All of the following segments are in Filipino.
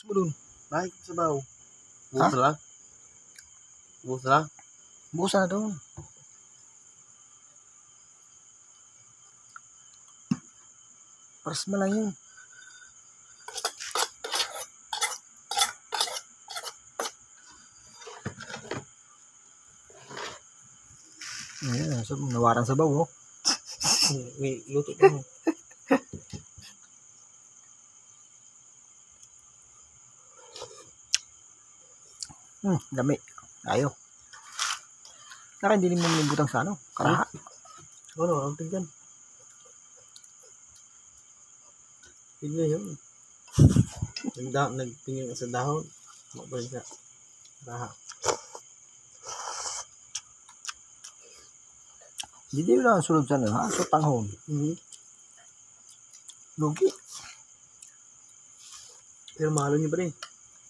mo dun. Bakit sabaw? Ha? Buhos na lang? Buhos na lang? Buhusan na dun. Paras mo lang yun. Ayan, so, nawaran sa baw, oh. May luto pa mo. Dami. Ayo. Naka hindi mo malimbutang sa ano? Karaha. Ano, ang tinggan. Tingnan yun. Nagtingin ka sa dahon. Mabalik sa raha. Hindi mo lang sunod sa ano, ha? So, tanghon. Lugi. Pero mahalo niyo pa rin.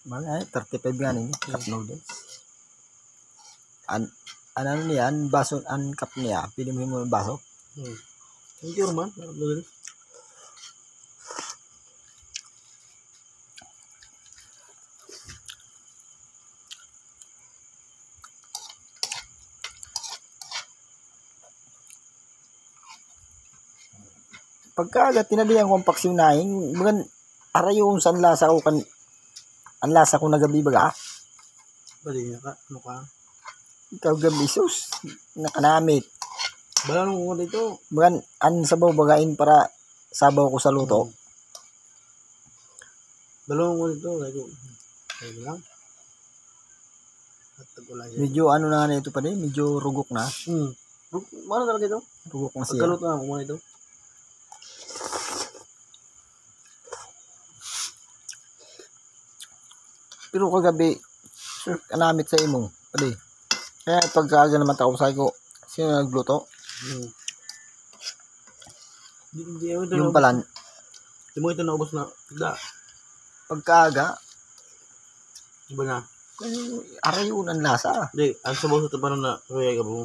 Mga 35 nga ninyo. Cup noodles. Ano niya? Baso, cup niya. Pili mo yung baso. Hindi naman. Noodles. Pagka tinalihan ko ang paksiunahing, mga arayon sa lasa ko kan ang lasa ko nagabi baga. Bali niya ka. Ano ka? Ikaw gabi sus nakanamit. Balanong ko dito. Mga an sabaw bagain para sabaw ko sa luto. Balanong ko dito. Ayun lang. At tagulay. Medyo ano na ito pa din, medyo rugok na. Ano talaga ito? Rugok na siya. Pagkaluto na ako muna ito. Pero kagabi, kanamit sa imo. Pwede. Kaya pagkaga naman ako, sabi ko, sino nagluto? Yung palan. Di mo ito naubos na. Da. Pagkaga, Iba na. arayon ang lasa. Di, ang sabaw sa tabanan na kaya ka mo.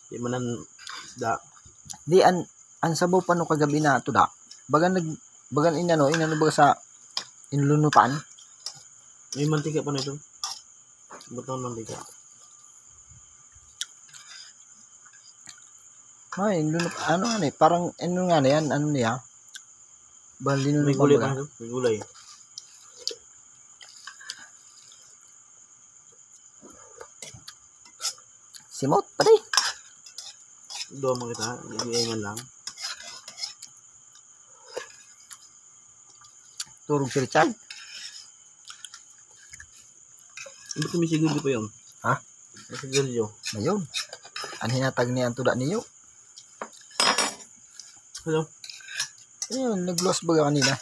Di manan da. Di, ang sabaw pa no kagabi na ito da. Bagan inano baga sa inlunutan. May mantika pa nito. Butang mantika. Ay, ano nga parang ano nga na yan, ano niya? Bali nun May gulay pa nito. May gulay. Simot, pati. Doon mo kita. Iiman lang. Turog si Richard. Ba't may sigurdo pa yun? Ha? May sigurdo. Ayun. Ang hinatag niya ang tuda niyo. Hello? Ayun, nag-loss baga kanina.